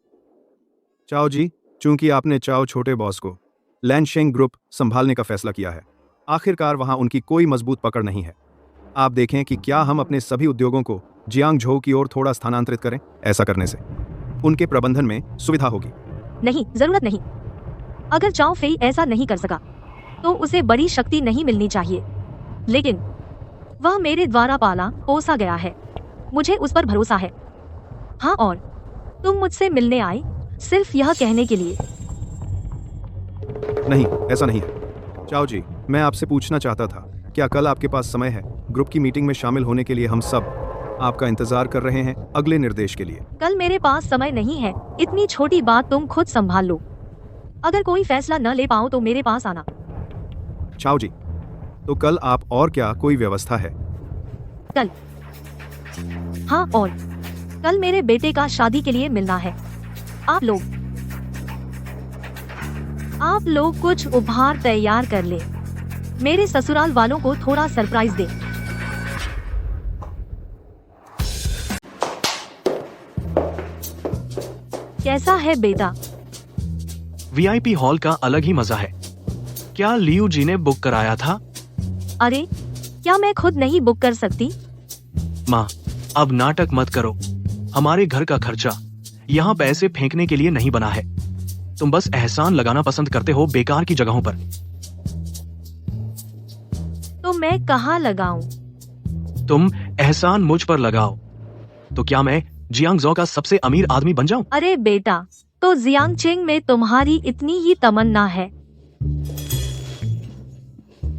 चाओ जी, चूंकि आपने चाओ छोटे बॉस को लैंशिंग ग्रुप संभालने का फैसला किया है, आखिरकार वहां उनकी कोई मजबूत पकड़ नहीं है। आप देखें कि क्या हम अपने सभी उद्योगों को जियांग झो की ओर थोड़ा स्थानांतरित करें। ऐसा करने से उनके प्रबंधन में सुविधा होगी। नहीं, जरूरत नहीं। अगर चाओ फेई ऐसा नहीं कर सका तो उसे बड़ी शक्ति नहीं मिलनी चाहिए, लेकिन वह मेरे द्वारा पाला पोसा गया है, मुझे उस पर भरोसा है। हाँ, और तुम मुझसे मिलने आए, सिर्फ यह कहने के लिए। नहीं, ऐसा नहीं है। चाओ जी, मैं आपसे पूछना चाहता था, क्या कल आपके पास समय है? ग्रुप की मीटिंग में शामिल होने के लिए हम सब आपका इंतजार कर रहे हैं अगले निर्देश के लिए। कल मेरे पास समय नहीं है, इतनी छोटी बात तुम खुद संभाल लो। अगर कोई फैसला न ले पाओ तो मेरे पास आना। चाओ जी, तो कल आप और क्या कोई व्यवस्था है? कल? हाँ, और कल मेरे बेटे का शादी के लिए मिलना है। आप लोग कुछ उपहार तैयार कर ले। मेरे ससुराल वालों को थोड़ा सरप्राइज दे। कैसा है बेटा? वीआईपी हॉल का अलग ही मजा है। क्या लियू जी ने बुक कराया था? अरे, क्या मैं खुद नहीं बुक कर सकती? माँ, अब नाटक मत करो। हमारे घर का खर्चा यहाँ पैसे फेंकने के लिए नहीं बना है। तुम बस एहसान लगाना पसंद करते हो बेकार की जगहों पर। तो मैं कहाँ लगाऊं? तुम एहसान मुझ पर लगाओ तो क्या मैं जियांगजो का सबसे अमीर आदमी बन जाऊं? अरे बेटा, तो जियांगचेंग में तुम्हारी इतनी ही तमन्ना है?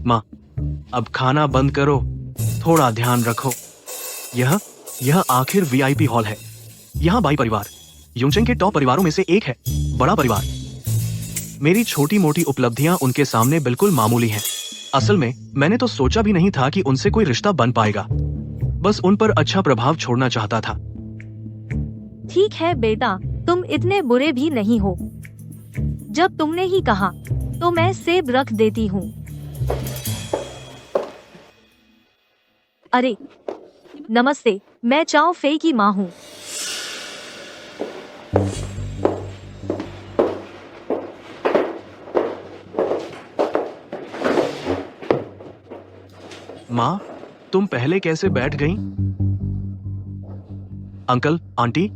माँ, अब खाना बंद करो, थोड़ा ध्यान रखो। यह आखिर वीआईपी हॉल है। यहाँ बाई परिवार युंगचेंग के टॉप परिवारों में से एक है, बड़ा परिवार। मेरी छोटी मोटी उपलब्धियां उनके सामने बिल्कुल मामूली हैं। असल में मैंने तो सोचा भी नहीं था कि उनसे कोई रिश्ता बन पाएगा। बस उन पर अच्छा प्रभाव छोड़ना चाहता था। ठीक है बेटा, तुम इतने बुरे भी नहीं हो। जब तुमने ही कहा तो मैं सेब रख देती हूँ। अरे नमस्ते, मैं चाओ फे की माँ हूँ। माँ, तुम पहले कैसे बैठ गईं? अंकल, आंटी,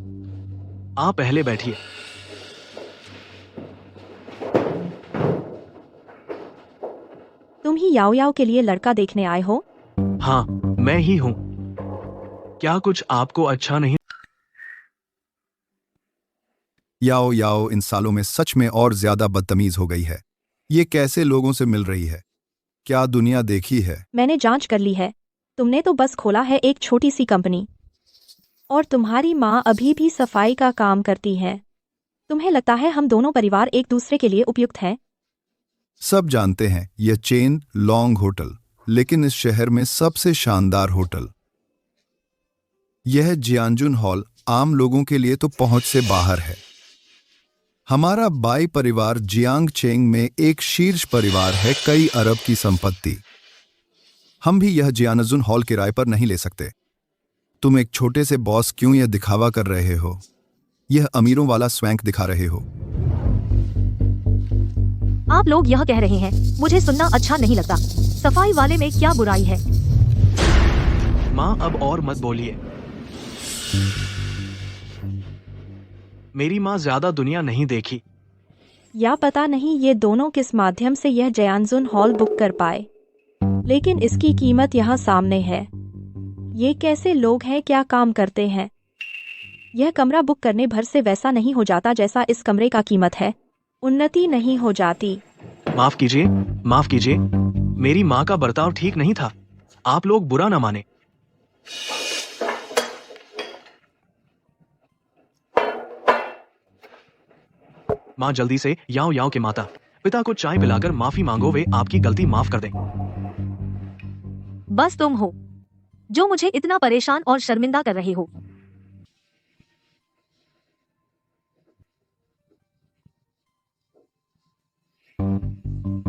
आप पहले बैठिए। तुम ही याओ याओ के लिए लड़का देखने आए हो? हाँ, मैं ही हूँ। क्या कुछ आपको अच्छा नहीं? याओ याओ इन सालों में सच में और ज्यादा बदतमीज हो गई है। ये कैसे लोगों से मिल रही है? क्या दुनिया देखी है? मैंने जांच कर ली है। तुमने तो बस खोला है एक छोटी सी कंपनी, और तुम्हारी माँ अभी भी सफाई का काम करती है। तुम्हें लगता है हम दोनों परिवार एक दूसरे के लिए उपयुक्त हैं? सब जानते हैं यह चेन लॉन्ग होटल, लेकिन इस शहर में सबसे शानदार होटल। यह जियांजुन हॉल आम लोगों के लिए तो पहुंच से बाहर है। हमारा बाई परिवार जियांगचेंग में एक शीर्ष परिवार है, कई अरब की संपत्ति। हम भी यह जियानजुन हॉल किराए पर नहीं ले सकते। तुम एक छोटे से बॉस क्यों यह दिखावा कर रहे हो? यह अमीरों वाला स्वैंक दिखा रहे हो। आप लोग यह कह रहे हैं, मुझे सुनना अच्छा नहीं लगता। सफाई वाले में क्या बुराई है? माँ, अब और मत बोलिए। मेरी माँ ज्यादा दुनिया नहीं देखी। या पता नहीं ये दोनों किस माध्यम से यह जयांजुन हॉल बुक कर पाए, लेकिन इसकी कीमत यहाँ सामने है। ये कैसे लोग हैं, क्या काम करते हैं? यह कमरा बुक करने भर से वैसा नहीं हो जाता जैसा इस कमरे का कीमत है। उन्नति नहीं हो जाती। माफ कीजिए, मेरी माँ का बर्ताव ठीक नहीं था। आप लोग बुरा ना माने। माँ, जल्दी से याओ याओ के माता पिता को चाय पिलाकर माफी मांगो, वे आपकी गलती माफ कर दें। बस तुम हो जो मुझे इतना परेशान और शर्मिंदा कर रहे हो।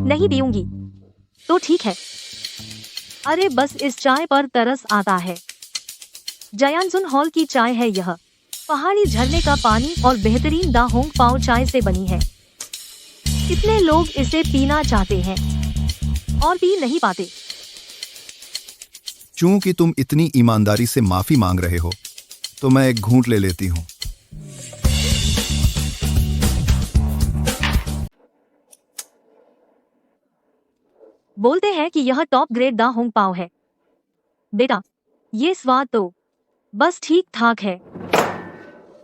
नहीं पीऊंगी तो ठीक है। अरे बस इस चाय पर तरस आता है। जयांजुन हॉल की चाय है यह। पहाड़ी झरने का पानी और बेहतरीन दा होंग पाओ चाय से बनी है। कितने लोग इसे पीना चाहते हैं और पी नहीं पाते। चूंकि तुम इतनी ईमानदारी से माफी मांग रहे हो, तो मैं एक घूंट ले लेती हूँ। बोलते हैं कि यह टॉप ग्रेड दा होंग पाओ है। बेटा, ये स्वाद तो बस ठीक ठाक है।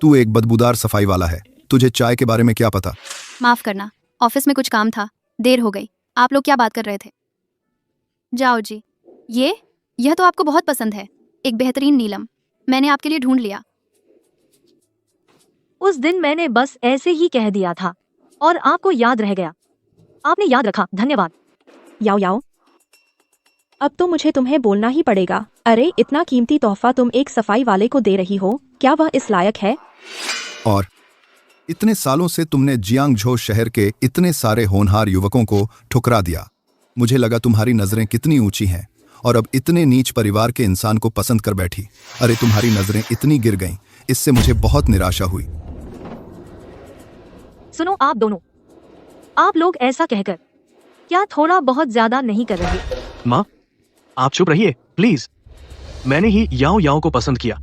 तू एक बदबूदार सफाई वाला है। तुझे चाय के बारे में क्या पता? माफ करना, ऑफिस में कुछ काम था, देर हो गई। आप लोग क्या बात कर रहे थे? जाओ जी। यह तो आपको बहुत पसंद है, एक बेहतरीन नीलम। मैंने आपके लिए ढूंढ लिया। उस दिन मैंने बस ऐसे ही कह दिया था और आपको याद रह गया। आपने याद रखा, धन्यवाद। याओ याओ, अब तो मुझे तुम्हें बोलना ही पड़ेगा। अरे इतना कीमती तोहफा तुम एक सफाई वाले को दे रही हो, क्या वह इस लायक है? और इतने सालों से तुमने जियांगझो शहर के इतने सारे होनहार युवकों को ठुकरा दिया। मुझे लगा तुम्हारी नजरें कितनी ऊंची हैं और अब इतने नीच परिवार के इंसान को पसंद कर बैठी। अरे तुम्हारी नजरें इतनी गिर गईं, इससे मुझे बहुत निराशा हुई। सुनो आप दोनों, आप लोग ऐसा कहकर क्या थोड़ा बहुत ज्यादा नहीं कर रहे? माँ, आप चुप रहिए प्लीज। मैंने ही याओ याओ को पसंद किया।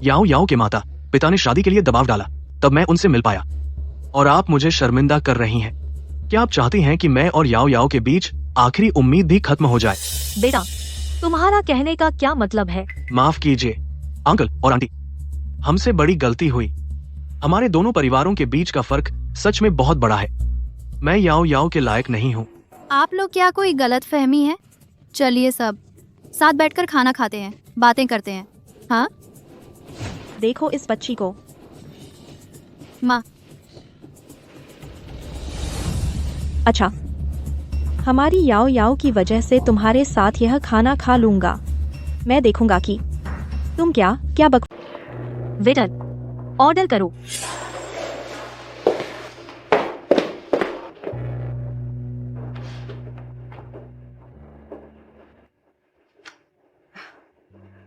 याओ याओ के माता पिता ने शादी के लिए दबाव डाला, तब मैं उनसे मिल पाया। और आप मुझे शर्मिंदा कर रही हैं। क्या आप चाहती हैं कि मैं और याओ याओ के बीच आखिरी उम्मीद भी खत्म हो जाए? बेटा, तुम्हारा कहने का क्या मतलब है? माफ कीजिए अंकल और आंटी, हमसे बड़ी गलती हुई। हमारे दोनों परिवारों के बीच का फर्क सच में बहुत बड़ा है। मैं याओ याओ के लायक नहीं हूँ। आप लोग क्या कोई गलत फहमी है? चलिए सब साथ बैठकर खाना खाते हैं, बातें करते हैं। हाँ देखो इस बच्ची को। माँ, अच्छा, हमारी याओ याओ की वजह से तुम्हारे साथ यह खाना खा लूंगा। मैं देखूंगा कि तुम क्या बक। वेटर, ऑर्डर करो।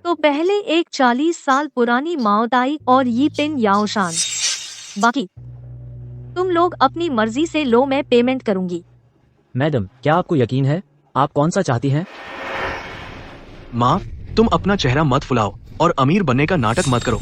तो पहले एक 40 साल पुरानी माओताई और ये पिन याओशान। बाकी तुम लोग अपनी मर्जी से लो, मैं पेमेंट करूंगी। मैडम, क्या आपको यकीन है? आप कौन सा चाहती हैं? माँ, तुम अपना चेहरा मत फुलाओ और अमीर बनने का नाटक मत करो।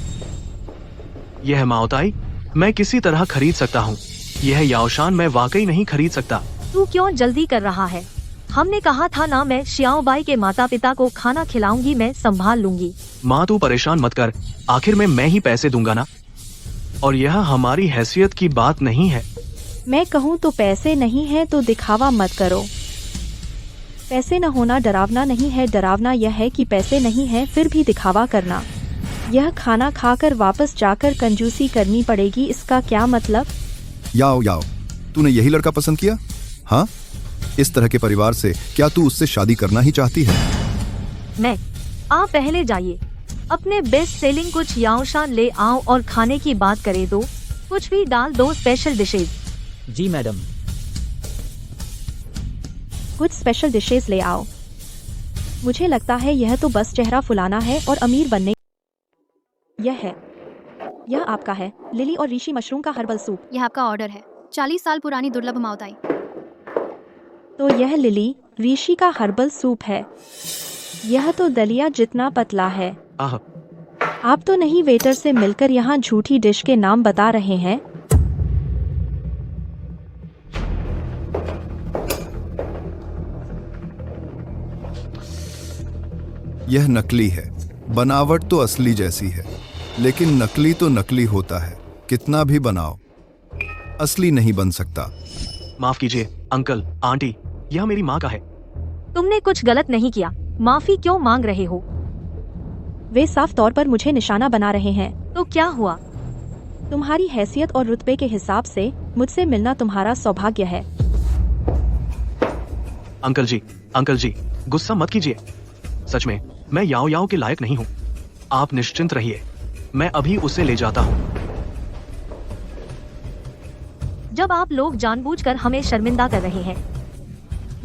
यह माओताई मैं किसी तरह खरीद सकता हूँ, यह याओशान मैं वाकई नहीं खरीद सकता। तू क्यों जल्दी कर रहा है? हमने कहा था ना, मैं श्याओबाई के माता पिता को खाना खिलाऊंगी, मैं संभाल लूंगी। माँ तू परेशान मत कर, आखिर में मैं ही पैसे दूंगा ना। और यह हमारी हैसियत की बात नहीं है। मैं कहूँ तो पैसे नहीं है तो दिखावा मत करो। पैसे न होना डरावना नहीं है, डरावना यह है कि पैसे नहीं है फिर भी दिखावा करना। यह खाना खाकर वापस जाकर कंजूसी करनी पड़ेगी, इसका क्या मतलब? याओ याओ, तूने यही लड़का पसंद किया? हाँ, इस तरह के परिवार से क्या तू उससे शादी करना ही चाहती है? आप पहले जाइए, अपने बेस्ट सेलिंग कुछ याओशान ले आओ और खाने की बात करे दो, कुछ भी डाल दो, स्पेशल डिशेज। जी मैडम। कुछ स्पेशल डिशेस ले आओ। मुझे लगता है यह तो बस चेहरा फुलाना है और अमीर बनने। यह आपका है, लिली और ऋषि मशरूम का हर्बल सूप। यह आपका ऑर्डर है, 40 साल पुरानी दुर्लभ माओताई। तो यह लिली ऋषि का हर्बल सूप है। यह तो दलिया जितना पतला है। आह, आप तो नहीं वेटर से मिलकर यहाँ झूठी डिश के नाम बता रहे हैं। यह नकली है, बनावट तो असली जैसी है, लेकिन नकली तो नकली होता है, कितना भी बनाओ असली नहीं बन सकता। माफ कीजिए अंकल आंटी, यह मेरी माँ का है। तुमने कुछ गलत नहीं किया, माफी क्यों मांग रहे हो? वे साफ तौर पर मुझे निशाना बना रहे हैं। तो क्या हुआ? तुम्हारी हैसियत और रुतबे के हिसाब से मुझसे मिलना तुम्हारा सौभाग्य है। अंकल जी, गुस्सा मत कीजिए। सच में मैं याओ याओ के लायक नहीं हूँ। आप निश्चिंत रहिए, मैं अभी उसे ले जाता हूँ। जब आप लोग जानबूझकर हमें शर्मिंदा कर रहे हैं,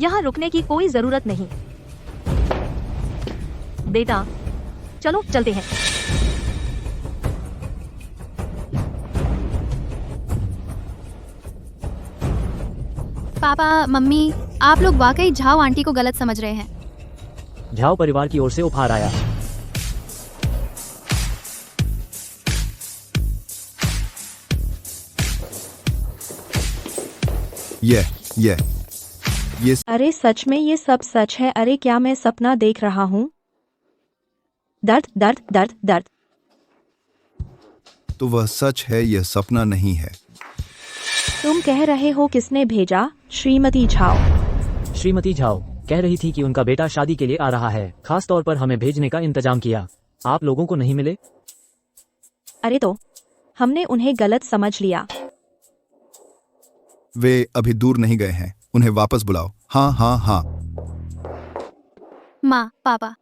यहाँ रुकने की कोई जरूरत नहीं। बेटा, चलो चलते हैं। पापा, मम्मी, आप लोग वाकई झाओ आंटी को गलत समझ रहे हैं। झाओ परिवार की ओर से उपहार आया। ये अरे सच में ये सब सच है? अरे क्या मैं सपना देख रहा हूँ? दर्द दर्द दर्द दर्द। तो वह सच है, यह सपना नहीं है। तुम कह रहे हो किसने भेजा? श्रीमती झाओ। श्रीमती झाओ कह रही थी कि उनका बेटा शादी के लिए आ रहा है, खास तौर पर हमें भेजने का इंतजाम किया। आप लोगों को नहीं मिले? अरे तो हमने उन्हें गलत समझ लिया। वे अभी दूर नहीं गए हैं, उन्हें वापस बुलाओ। हाँ हाँ हाँ। माँ पापा,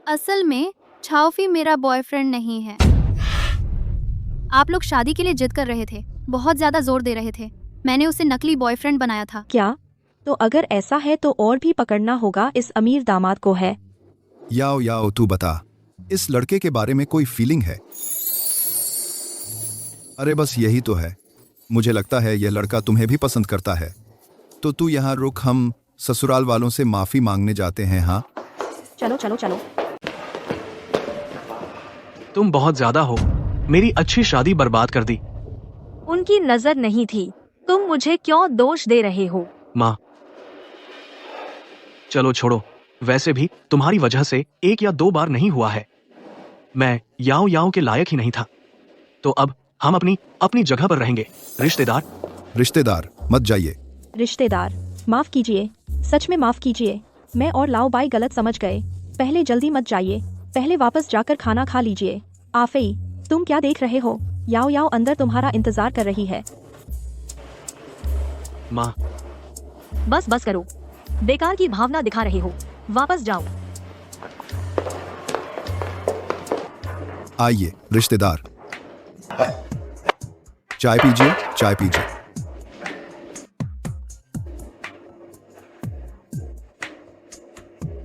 असल में छाओफी मेरा बॉयफ्रेंड नहीं है। आप लोग शादी के लिए जिद कर रहे थे, बहुत ज्यादा जोर दे रहे थे। मैंने उसे नकली बॉयफ्रेंड बनाया था। क्या? तो अगर ऐसा है तो और भी पकड़ना होगा इस अमीर दामाद को है। याओ याओ, तू बता, इस लड़के के बारे में कोई फीलिंग है? अरे बस यही तो है। मुझे लगता है यह लड़का तुम्हें भी पसंद करता है। तो तू यहाँ रुक, हम ससुराल वालों से माफी मांगने जाते हैं। हाँ चलो चलो चलो। तुम बहुत ज्यादा हो, मेरी अच्छी शादी बर्बाद कर दी। उनकी नजर नहीं थी। तुम मुझे क्यों दोष दे रहे हो? माँ चलो छोड़ो, वैसे भी तुम्हारी वजह से 1 या 2 बार नहीं हुआ है। मैं याओ याओ के लायक ही नहीं था। तो अब हम अपनी जगह पर रहेंगे। रिश्तेदार मत जाइए। रिश्तेदार माफ कीजिए, सच में माफ कीजिए। मैं और लाओ बाई गलत समझ गए। पहले जल्दी मत जाइए, पहले वापस जाकर खाना खा लीजिए। आफई, तुम क्या देख रहे हो? याओ याओ अंदर तुम्हारा इंतजार कर रही है। माँ बस करो, बेकार की भावना दिखा रहे हो। वापस जाओ। आइए रिश्तेदार, चाय पीजिए, चाय पीजिए।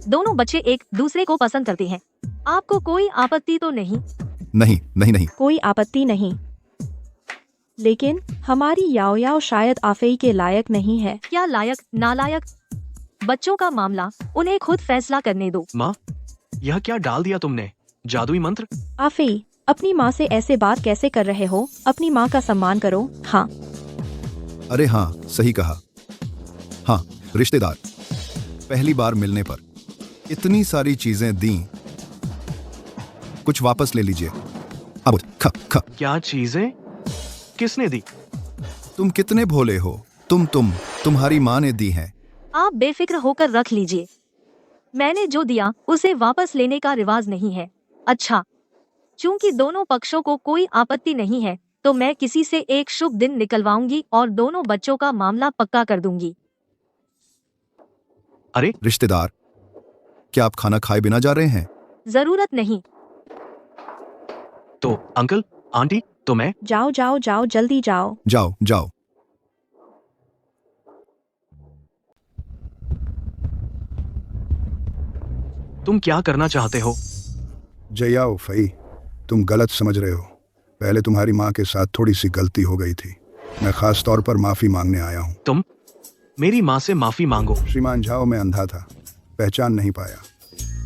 दोनों बच्चे एक दूसरे को पसंद करते हैं। आपको कोई आपत्ति तो नहीं? नहीं नहीं नहीं। कोई आपत्ति नहीं, लेकिन हमारी याओ याओ शायद आफई के लायक नहीं है। क्या लायक नालायक? बच्चों का मामला, उन्हें खुद फैसला करने दो। माँ, यह क्या डाल दिया तुमने? जादुई मंत्र? आफई, अपनी माँ से ऐसे बात कैसे कर रहे हो? अपनी माँ का सम्मान करो। हाँ अरे हाँ, सही कहा। हाँ रिश्तेदार, पहली बार मिलने पर इतनी सारी चीजें दी, कुछ वापस ले लीजिए। अब ख क्या चीजें? किसने दी? तुम कितने भोले हो। तुम्हारी माँ ने दी हैं। आप बेफिक्र होकर रख लीजिए। मैंने जो दिया उसे वापस लेने का रिवाज नहीं है। अच्छा, चूंकि दोनों पक्षों को कोई आपत्ति नहीं है, तो मैं किसी से एक शुभ दिन निकलवाऊंगी और दोनों बच्चों का मामला पक्का कर दूंगी। अरे रिश्तेदार, क्या आप खाना खाए बिना जा रहे हैं? जरूरत नहीं। तो अंकल आंटी, तो मैं जाओ जाओ जाओ, जल्दी जाओ। जाओ जाओ। तुम क्या करना चाहते हो? जयाओ फई, तुम गलत समझ रहे हो। पहले तुम्हारी माँ के साथ थोड़ी सी गलती हो गई थी। मैं खास तौर पर माफी मांगने आया हूँ। तुम मेरी माँ से माफी मांगो। श्रीमान झाओ, मैं अंधा था, पहचान नहीं पाया।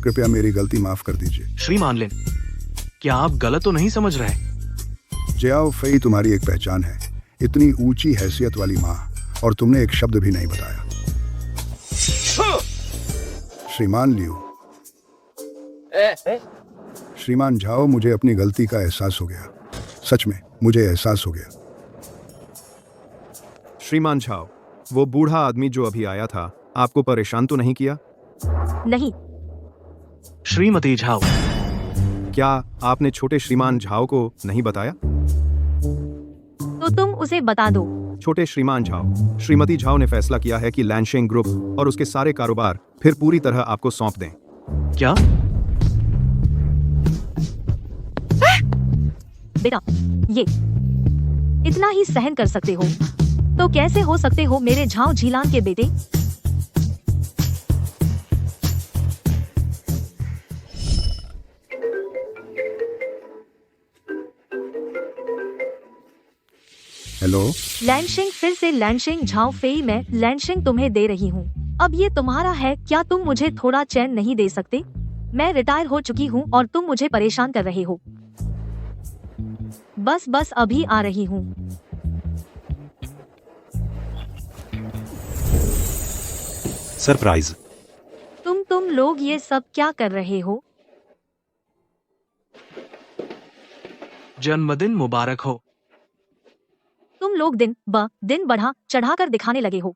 कृपया मेरी गलती माफ कर दीजिए। श्रीमान लिन, क्या आप गलत तो नहीं समझ रहे? जयाओ फई, तुम्हारी एक पहचान है, इतनी ऊंची हैसियत वाली माँ, और तुमने एक शब्द भी नहीं बताया। श्रीमान लियू, श्रीमान झाओ, मुझे अपनी गलती का एहसास हो गया। सच में मुझे एहसास हो गया। श्रीमान झाओ, वो बूढ़ा आदमी जो अभी आया था, आपको परेशान तो नहीं किया? नहीं। श्रीमती झाओ, क्या आपने छोटे श्रीमान झाओ को नहीं बताया? तो तुम उसे बता दो। छोटे श्रीमान झाओ, श्रीमती झाओ ने फैसला किया है कि लैनशेंग ग्रुप और उसके सारे कारोबार फिर पूरी तरह आपको सौंप दें। क्या? बेटा, ये इतना ही सहन कर सकते हो तो कैसे हो सकते हो मेरे झाओ झीलान के बेटे? हेलो लैनशिंग, फिर से लैनशिंग झाओ फेई, मैं लैनशिंग तुम्हें दे रही हूँ। अब ये तुम्हारा है, क्या तुम मुझे थोड़ा चैन नहीं दे सकते? मैं रिटायर हो चुकी हूँ और तुम मुझे परेशान कर रहे हो। बस अभी आ रही हूँ। सरप्राइज। तुम लोग ये सब क्या कर रहे हो? जन्मदिन मुबारक हो। तुम लोग दिन बढ़ा चढ़ाकर दिखाने लगे हो।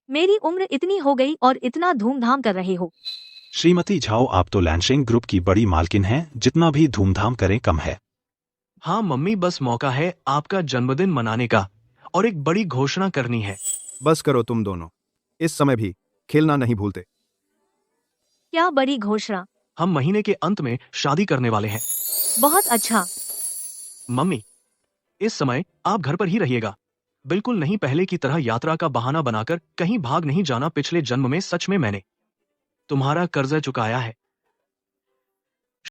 मेरी उम्र इतनी हो गई और इतना धूमधाम कर रहे हो। श्रीमती झाओ, आप तो लैनशिंग ग्रुप की बड़ी मालकिन हैं, जितना भी धूमधाम करें कम है। हाँ मम्मी, बस मौका है आपका जन्मदिन मनाने का और एक बड़ी घोषणा करनी है। बस करो तुम दोनों, इस समय भी खेलना नहीं भूलते। क्या बड़ी घोषणा? हम महीने के अंत में शादी करने वाले हैं। बहुत अच्छा। मम्मी, इस समय आप घर पर ही रहिएगा, बिल्कुल नहीं पहले की तरह यात्रा का बहाना बनाकर कहीं भाग नहीं जाना। पिछले जन्म में सच में मैंने तुम्हारा कर्जा चुकाया है।